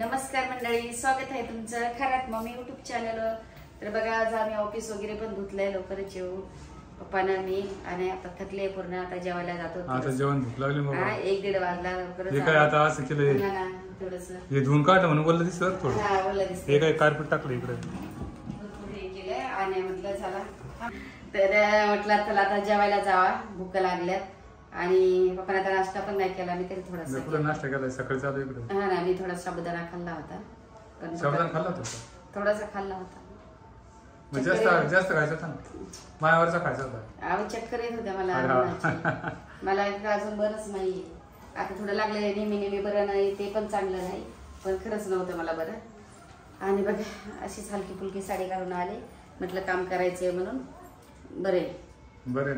नमस्कार मंडळी, स्वागत आहे तुमचं खरात मम्मी युट्यूब चॅनलवर. तर बघा, आज आम्ही ऑफिस वगैरे पण धुतलंय, लवकरच येऊ पप्पाना मी. आणि आता थकले पूर्ण, आता जेवायला जातो. आता जेवण भूक लागली मग. 1-1:30 वाजला, लवकरच. हे काय आता असं केलंय थोडस हे धुवून काढ म्हणून बोललं दिसत थोडं. हा, बोललं दिसत. हे काय कार्पेट टाकलं इकडे केलंय आणि म्हटलं चला, तर म्हटलं चला आता जेवायला जावा, भूक लागल्यात. आणि पप्पाने आता नाश्ता पण नाही केला, मी तरी थोडासा नाश्ता केला सकाळी चालू इकडे. हा ना, मी थोडा साबुदाणा खाल्ला होता. पण साबुदाणा खाल्ला होता, थोडासा खाल्ला होता. जास्त खायचा होता ना, मायावरचा खायचा होता. अहो, चक्कर येत होत्या मला. मला अजून बरंच नाही. आता थोडं लागलं, नेहमी बरं नाही, ते पण चांगलं नाही, पण खरंच नव्हतं मला बरं. आणि बघा, अशीच हलकी फुलकी साडी घालून आले, म्हटलं काम करायचंय म्हणून. बरे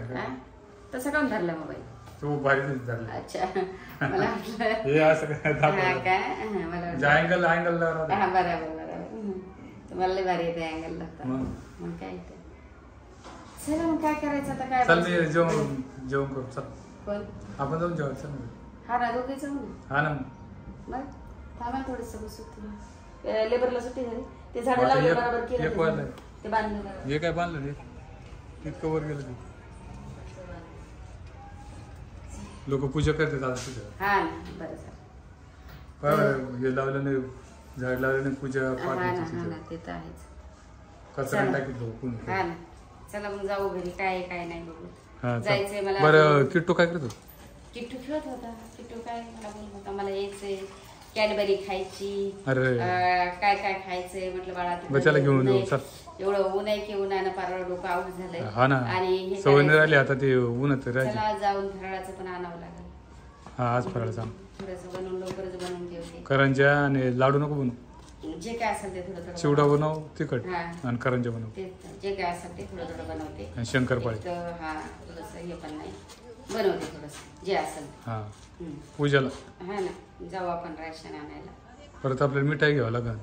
तसं काम धरला मोबाईल तो भारी धरला. अच्छा, मला वाटलं हे असं काय मला अँगल हा, बरोबर. तुम्हाला लय भारी येते अँगल लागतात. मग काय ते, चला मग काय करायचं आता. काय चल मी जेवण करू. चल कोण आपण जाऊन जेवण. चल हा ना, दोघे जाऊ ना. हा ना, मग थांबा थोडस सुट्टी. लेबरला सुट्टी झाली, ते झाडं लावले बरोबर केलं, ते बांधलं. हे काय बांधलं ते इतकं वर गेलं ते. लोक पूजा करतात आज तुझ्या. हा ना, बरं हे लावलं नाही, झाड लावलं नाही, पूजा पाठ ते तर आहेच. कचरा टाकीत. हा ना, चला मग जाऊ घरी. काय नाही बघू, जायचंय मला. बरं, किट्टू काय करतो? किट्टू खेळत होता. किट्टू काय मला बोलत होता, मला यायचंय कॅडबरी खायची, अरे काय खायचंय. म्हटलं बाळा, बच्चाला घेऊन येऊ. चल, एवढं ऊन आहे की उन्हानं पार डोकं आऊट झालंय. हा ना, आणि सवय नाही राहिली आता ते ऊनच राहिली. चला जाऊन फराळाचं पण आणावं लागेल. हा, आज फराळाचं थोडंसं बनवून लवकरच बनवून ठेवते. करंज्या आणि लाडू नको बनवू, जे काय असेल ते थोडं चिवडा बनव तिखट आणि करंज्या बनव. जे काय असेल ते थोडं बनवते. आणि शंकरपाळी. हा, थोडस हे पण नाही, बनवते थोडस जे असेल. हा, पूजाला. हा ना, जाऊ आपण राशन आणायला. परत आपल्याला मिठाई घ्यावं लागेल.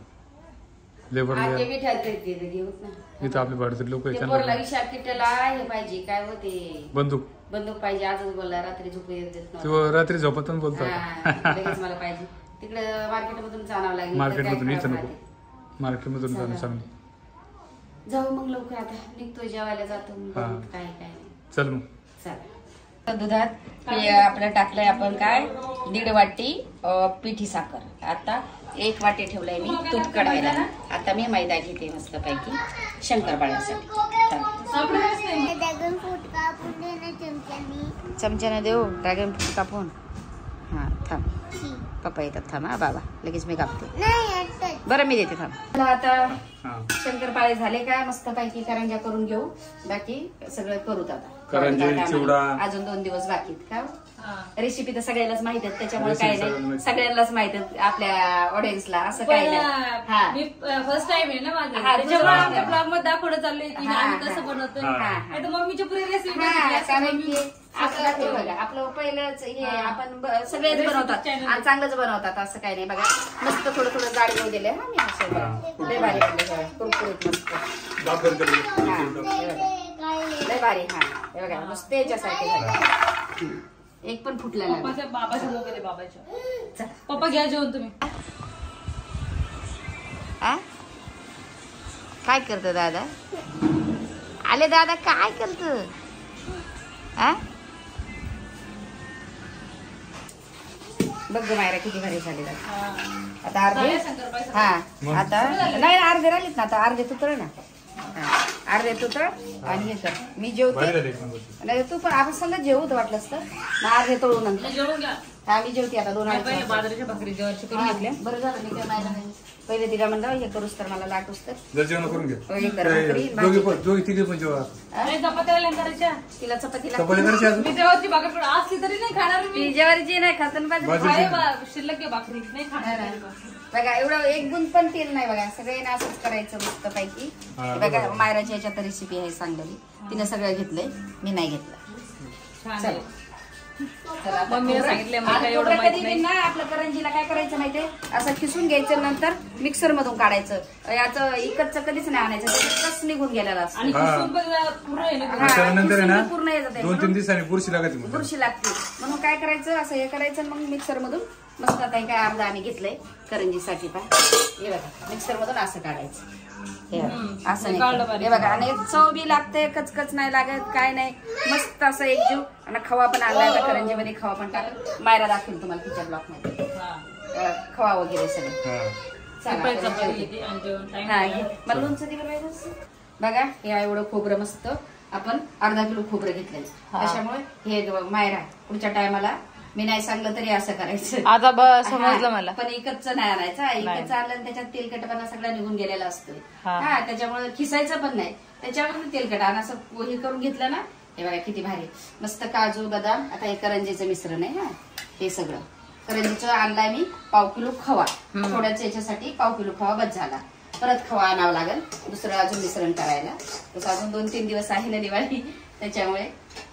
लेबर मिठाई घेऊत ना. इथं आपले भाडे लोक विशाल किट्याला हे पाहिजे, काय होते, बंदूक पाहिजे. आजच बोलला, रात्री झोपू देत नव्हता. रात्री झोपत पण बोलतो. मला पाहिजे. तिकडे मार्केटमधून आणावं लागेल. मार्केटमधून इथं नको, मार्केटमधून जाणं चांगलं. जाऊ मग लवकर, आता निघतो, जेवायला जातो. काय नाही, चल मग. चल, दुधात आपलं टाकलंय आपण काय 1.5 वाटी पिठी साखर. आता 1 वाटी ठेवलंय मी तूप कढायला. आता मी मैदा घेते मस्त पैकी शंकरपाळ्यासाठी. चमच्याने देऊ ड्रॅगन फ्रूट कापून. हा, थांब पप्पा येतात, थांब. हा बाबा, लगेच मी कापते. बरं, मी देते, थांब. मला आता शंकरपाळे झाले का, मस्त पैकी करंज्या करून घेऊ. बाकी सगळं करूत आता. अजून 2 दिवस बाकी. का रेसिपी तर सगळ्यांनाच माहित आहेत, त्याच्यामुळे काय नाही, सगळ्यांनाच माहित आहेत आपल्या ऑडियन्सला. असं काय नाही. फर्स्ट टाइम आहे ना माझं, ब्लॉग मध्ये दाखवणं चाललंय की आम्ही कसं बनवतोय. मम्मीची पुरी रेसिपी कारण की आपलं पहिलंच हे आपण सगळेच बनवतात आणि चांगलंच बनवतात. असं काही नाही. बघा, मस्त थोडं जाड घेऊन दिले. हा, मी असं लय भारी कुरकुरीत मस्त. लय भारी. हा, हे बघा, मस्त याच्यासाठी झालं. एक पण फुटला नाही. बाबाच्या वगैरे बाबाच्या. पप्पा घ्या जेवण तुम्ही. काय करतो दादा? आले दादा, काय करतो? बघ मायरा किती भारी झाली. आता अर्धे, हा आता नाही, अर्धे राहिलेत ना. आता अर्धे तुतळ ना, अर्धे तुतळ. आणि हे कर, मी जेवते. नाही, तू पण आपण संगत जेवत वाटलं असतं ना. अर्धे तळू नंतर. हा, मी जेवते आता. 2 बाजरीच्या भाकरी जेवायची करून घेतल्या. बरं झालं, मी काय मायला नाही. पहिले तिला म्हणलं हे करूस तर मला लाटूस तर जेवण करून घे. चपात्या करायच्या. तिला चपातीला मी जेव्हाची भाकरी असली तरी नाही खाणार. मी जेवारीची नाही खात ना, शिल्लक भाकरी नाही खाणार. बघा, एवढं 1 गुण पण तेल नाही. बघा, सगळ्यांना असंच करायचं मस्त पैकी. बघा, मायराची याच्यात रेसिपी आहे सांगलेली. तिने सगळं घेतलंय, मी नाही घेतलं. मम्मीने सांगितलं आपलं करंजीला काय करायचं माहितीये, असं खिसून घ्यायचं, नंतर मिक्सर मधून काढायचं. याचं इकडचं कधीच नाही आणायचं, कस निघून गेलेला असतो. पूर्ण 2-3 दिवसांनी बुरशी लागते. म्हणून काय करायचं, असं हे करायचं, मग मिक्सर मधून मस्त आता काय अर्धा आम्ही घेतलंय करंजीसाठी. हे बघा मिक्सर मधून असं काढायचं. हे असं नाही, हे बघा. आणि चव बी लागते, कचकच नाही लागत, काय नाही. मस्त असं एकजीव. आणि खवा पण आणलाय करंजी मध्ये, खवा पण टाकत. मायरा दाखवेल तुम्हाला किचन ब्लॉक मध्ये खवा वगैरे सगळे. मला लोणचं दिलं बघा. हे एवढं खोबरं मस्त आपण अर्धा किलो खोबरं घेतलंय. त्याच्यामुळे हे मायरा पुढच्या टायमाला मी नाही सांगलं तरी असं करायचं. आता समजलं मला. पण एकच नाही आणायचं. एकच आणलं त्याच्यात तेलकटपणा सगळा निघून गेलेला असतोय. त्याच्यामुळे खिसायचं पण नाही. त्याच्यावर तेलकट आणि असं हे करून घेतलं ना. हे बघा किती भारी मस्त काजू बदाम. आता हे करंजीचं मिश्रण आहे. हे सगळं करंजीचं आणलाय मी. पाव किलो खवा, थोड्याच याच्यासाठी पाव किलो खवा बस झाला. परत खवा आणावं लागेल दुसरं अजून मिश्रण करायला. तसं अजून 2-3 दिवस आहे ना दिवाळी, त्याच्यामुळे.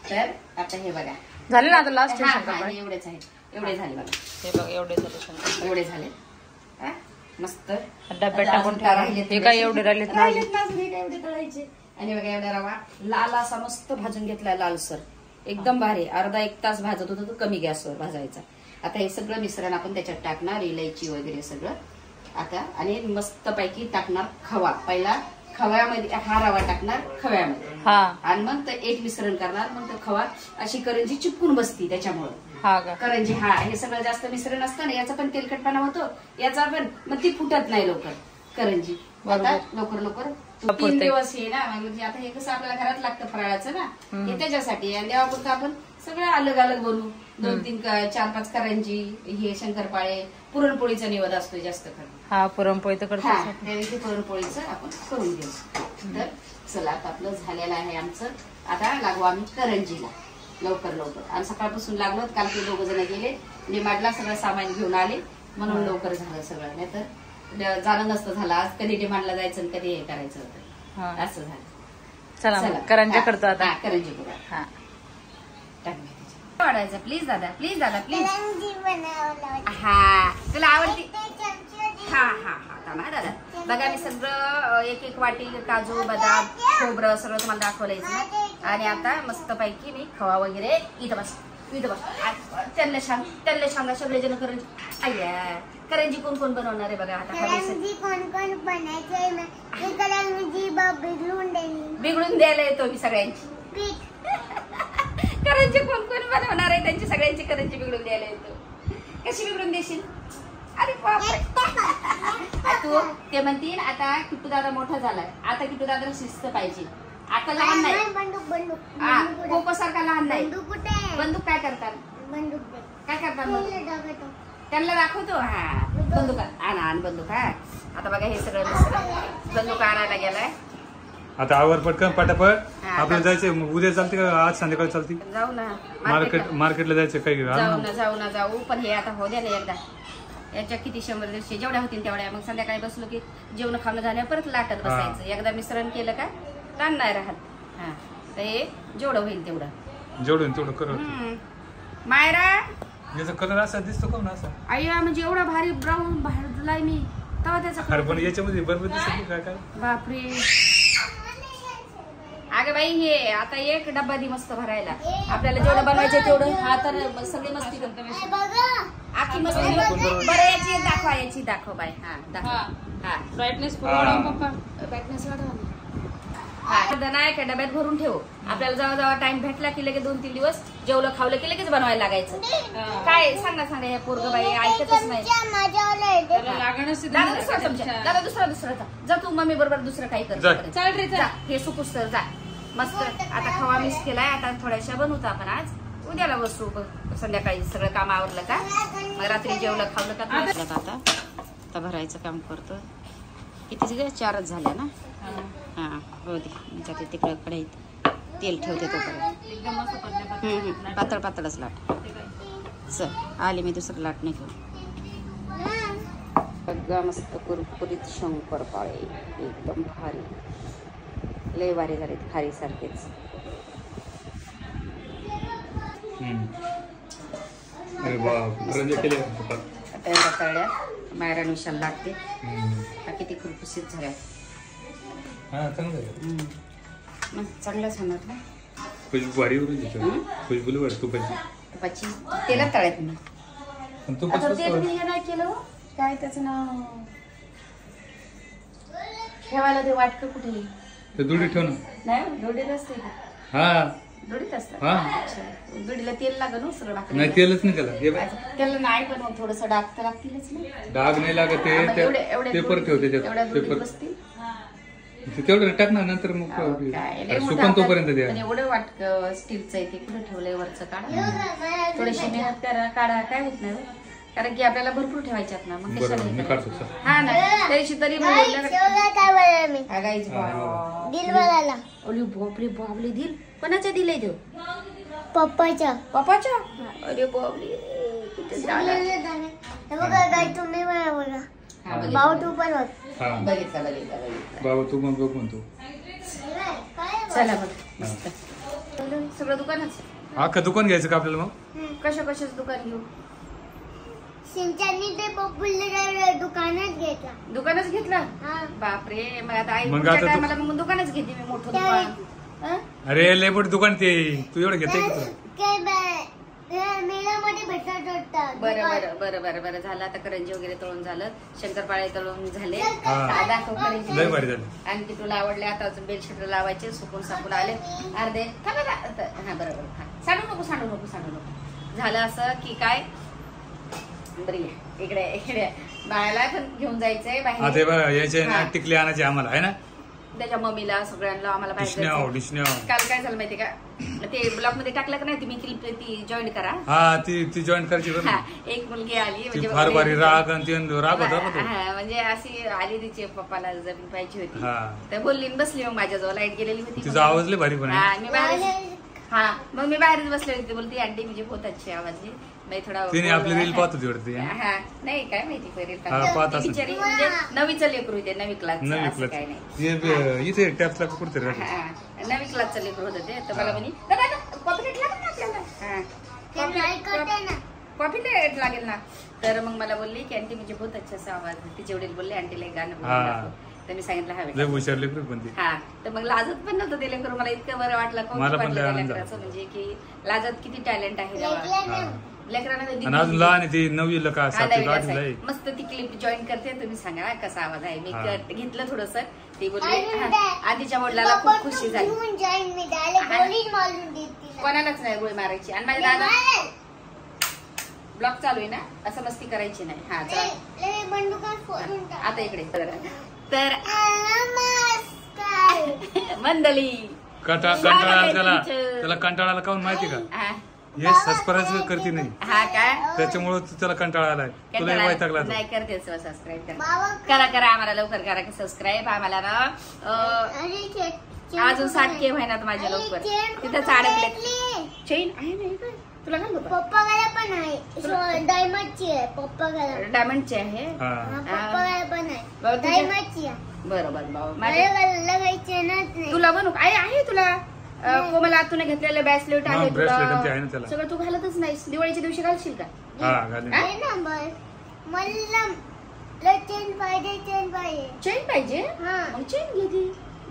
तर आता हे बघा झाले ना. आता लास्ट एवढेच आहेत. एवढे झाले बघा. हे बघा एवढे झाले. एवढे झाले मस्त. डब्यात टाकून हे काय एवढे राहिलेत ना एवढे तळायचे. आणि बघा एवढा रवा लाल असा मस्त भाजून घेतलाय लालसर एकदम भारी. अर्धा 1 तास भाजत होता तो कमी गॅसवर भाजायचा. आता हे सगळं मिश्रण आपण त्याच्यात टाकणार, इलायची वगैरे सगळं आता. आणि मस्त पैकी टाकणार खवा. पहिला खव्यामध्ये हा रवा टाकणार खव्यामध्ये, आणि मग ते एक मिश्रण करणार. मग तो खवा अशी करंजी चिपकून बसती त्याच्यामुळे करंजी. हे सगळं जास्त मिश्रण असतं ना, याचा पण तेलकटपणा होतो, याचा पण मग ती फुटत नाही लवकर करंजी. आता लवकर 3 दिवस हे ना. म्हणजे आता हे कसं आपल्याला घरात लागतं फराळाचं ना, हे त्याच्यासाठी. आणि देवापुरतं आपण सगळं अलग अलग बनवू. 2-3 4-5 करंजी, हे शंकरपाळे, पुरणपोळीचा निवद असतो जास्त करून. पुरणपोळी तर करतो. पुरणपोळीचं आपण करून घेऊ. तर चला आता आपलं झालेलं आहे आमचं. आता लागू आम्ही करंजीला लवकर. आणि सकाळपासून लागलो. काल ते 2 जण गेले डिमार्टला, सगळं सामान घेऊन आले म्हणून लवकर झालं सगळं. नाही तर जाणं नसतं झालं. आज कधी डिमांडला जायचं आणि कधी हे करायचं होतं. असं झालं. चला करंजी करतो आता. करंजी करू. वाढायचं प्लीज दादा, प्लीज दादा, प्लीज. तुला आवडते. दादा बघा मी सगळं 1-1 वाटी काजू बदाम खोबरं सगळं तुम्हाला दाखवलंय. आणि आता मस्त पैकी मी खवा वगैरे इथं बस. त्यांना सांगा सगळे जण करंजी. करंजी कोण बनवणार आहे बघा. आता बिघडून द्यायला येतो मी सगळ्यांची. करंजी कोण बनवणार आहे त्यांची सगळ्यांची करंजी बिघडून द्यायला येतो. कशी बिघडून देशील. अरे बापरे. तू ते म्हणतील आता किट्टू दादा मोठा झालाय, आता किट्टू दादा शिस्त पाहिजे. आता लहान नाही, कोको सारखा लहान नाही. बंदूक काय करतात, काय करतात त्यांना दाखवतो. बंदूक आण बंदूक. आता बघा हे सगळं बंदूक आणायला गेलाय. आता आवर पटकन पटापट आपल्याला जायचंय. उद्या चालते का आज संध्याकाळी चालते? जाऊ ना मार्केटला जायचं काही. जाऊ पण हे आता हो द्या ना एकदा. याच्या किती 100-150 जेवढ्या होतील तेवढ्या. मग संध्याकाळी बसलो की जेवण खाणं झाल्यावर परत लाटत बसायचं. एकदा मिश्रण केलं का ताण नाही राहत. तर हे जेवढं होईल तेवढं करत. मायरा याचा कलर असा दिसतो का असा. अय्या म्हणजे एवढा भारी ब्राऊन भाजलाय मी तेव्हा त्याचा. पण याच्यामध्ये बरोबर दिसत काय. बापरे. अगं बाई हे आता एक डब्बा दी मस्त भरायला. आपल्याला जेवढं बनवायचं तेवढं. हा तर सगळी मस्ती करतो आखी मस्ती. बरं याची दाखव बाई. ब्राईटनेस वाढवा. नाही का डब्यात भरून ठेवू. आपल्याला जेव्हा टाइम भेटला की लगेच 2-3 दिवस जेवलं खावलं की लगेच बनवायला लागायचं. काय सांगा हे पोरग बाई ऐकतच नाही. दादा दुसरा जा तू मम्मी बरोबर दुसरं काही कर. हे सुकूस तर जा मस्त. आता खवा मिक्स केलाय. आता थोड्याशा बनवतो आपण. आज उद्याला बसू संध्याकाळी सगळं काम आवरलं का मग रात्री जेवलं खावलं का. आता भरायचं काम करतो. किती 4च झाल्या ना. हो दे. तिकडे कढईत तेल ठेवते तोपर्यंत. पातळच लाट. चल आले मी दुसरं लाट नाही घेऊन. सगळं मस्त कुरकुरीत शंकरपाळे एकदम भारी. लय भारी झाले खारी सारखेच. तळ्या मायरा विशाल लागते. किती खुरखुशीत झाल्या. मग चांगलंच होणार ना. तुपाची तेलात तळ्यात मी तू आता ते तुम्ही हे नाही केलं काय त्याचं नाव ठेवायला ते वाटकं कुठे ते दुडी ठेव ना. नाही दोडीत असते हा दोडीत असतात हा दोडीला तेल लागल ना सगळं भाकरी नाही तेलच नाही त्याला हे बघ. त्याला नाही पण मग थोडस डाग तर लागतीलच ना डाग नाही लागत पेपर ठेव त्याच्यात पेपर बसतील तेवढं टाक ना नंतर मग सुकन तोपर्यंत द्या. एवढं वाटक स्टीलचं आहे ते कुठे ठेवलंय वरचं काढा थोडीशी मेहनत करा काढा काय होत नाही कारण की आपल्याला भरपूर ठेवायच्यात ना मग कशाला हा ना त्याशी तरी बापरे बाबले दिल कोणाच्या दिलंय देऊ पप्पाच्या पप्पाच्या अरे बाबले तुम्ही भाऊ तू पण होत बघितला बाबा तू मग बघ म्हणतो चला बघ मस्त सगळं दुकानच अख्खं दुकान घ्यायचं का आपल्याला मग कशाचं दुकान घेऊ सिंचननी ते पप्पूला दुकानात दुकानच घेतला बापरे मग आता आई पुढच्या टायमाला मग दुकानच घेते मी मोठं दुकान अरे लय मोठं दुकान ते तू एवढं घेते मेळामध्ये भेटत होतात बरं झालं आता करंजी वगैरे तळून झालं शंकरपाळे तळून झाले लय भारी झालं आणखी तुला आवडले आता अजून बेडशीट लावायचे सुकून साकून आले अर्धे हा बरोबर सांडू नको झालं असं की काय बरी इकडे बाळाला पण घेऊन जायचंय बाहेर याचे टिकले आणायचे आम्हाला आहे ना त्याच्या मम्मीला सगळ्यांना आम्हाला बाहेर काल काय झालं माहितीये का ते ब्लॉग मध्ये टाकलं का नाही तुम्ही क्लिप ती जॉईन करा हा ती जॉईन करायची एक मुलगी आली म्हणजे फार भारी राग म्हणजे अशी आली तिचे पप्पाला जमीन पाहिजे होती तर बोलली बसली मग माझ्याजवळ लाईट गेलेली होती तिचा आवाज लय भारी पण मी बाहेर मग मी बाहेरच बसले होते बोलते आंटी म्हणजे बहुत अच्छी आवाज नाही थोडा तिने आपली रील पाहत होती वाटते नाही काय माहिती रील बिचारी म्हणजे नवीचं लेकरू होते नवी क्लास काय नाही इथे टॅप्सला कुठे नवी क्लासचं लेकरू होतं ते तर मला म्हणे कॉफी लागेल ना तर मग मला बोलली की आंटी म्हणजे बहुत अच्छा आवाज तिचे वडील बोलले आंटीला एक गाणं बोलून तर मी सांगितलं हा तर मग लाजत पण नव्हतं ते लेकरू मला इतकं बरं वाटलं म्हणजे की लाजत किती टॅलेंट आहे लेकरांना लहान ती 9वी मस्त ती क्लिप जॉईन करते तुम्ही सांगा कसा आवाज आहे मी घेतलं थोडस ती बोलली आधीच्या वडिलाला खूप खुशी झाली कोणालाच नाही गोळी मारायची आणि माझ्या दादा ब्लॉग चालू आहे ना असं मस्ती करायची नाही आता इकडे तर मंडळी कंटाळा त्याला कंटाळाला काऊन माहिती का हे सबस्क्राईब करते नाही त्याच्यामुळे त्याला कंटाळा आलाय तुला वैतागला नाही करते सबस्क्राईब करा आम्हाला लवकर करा की सबस्क्राईब आम्हाला ना अजून 7K महिन्यात माझ्या लवकर तिथं अडकले चेन आहे नाही तुला काय पप्पाला पण आहे डायमंडची आहे पप्पाला डायमंडची आहे पप्पाला पण आहे डायमंडची बरोबर लगायचे ना तुला बनू आहे तुला कोमला आतून घेतलेलं ब्रेसलेट आहे तुला सगळं तू घालतच नाहीस दिवाळीच्या दिवशी घालशील का चेन पाहिजे मग चेन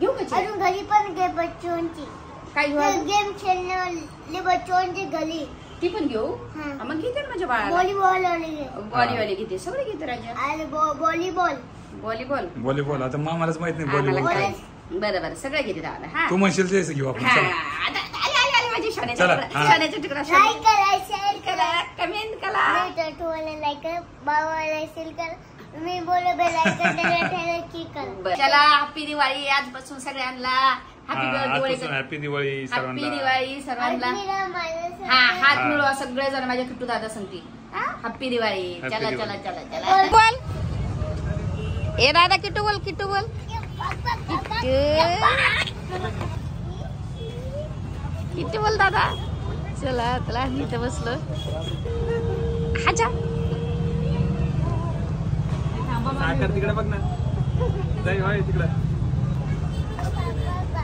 घेऊ का अजून घरी पण घे बच्चोंची काय गेम खेळणे बच्चोंची घरी ती पण घेऊ मग घेते ना माझ्या बाळाला व्हॉलीबॉल घेते सगळे घेते राजा व्हॉलीबॉल आता मामालाच माहित नाही व्हॉलीबॉल बरं सगळं घेते दादा तू म्हणशील तेच घेऊ आपण माझी सोन्याच्या तुकडा लाईक करा शेअर करा कमेंट करा लाईक करा बाबाला शेअर करा मी बोल बेल आयकॉन चला हॅपी दिवाळी आजपासून सगळ्यांना हॅपी दिवाळी सर्वांना हात मिळवा सगळे जण माझ्या किट्टू दादा सांगते हॅपी दिवाळी चला बोल ए दादा किट्टू बोल किती बोल दादा चला मी इथे बसलो तिकडे बघ ना तिकडे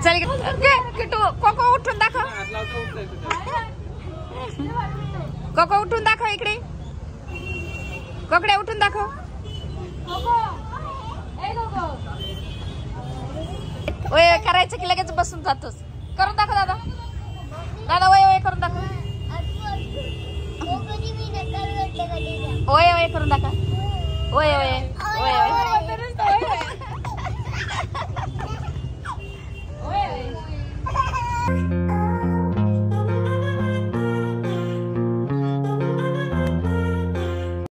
चल किट्टू कोको उठून दाखव इकडे कोकड्या उठून दाखव वय करायचं की लगेच बसून जातोस करून दाखव दादा वय करून दाखव ओय ओय करून दाखवा. ओय ओय ओय ओय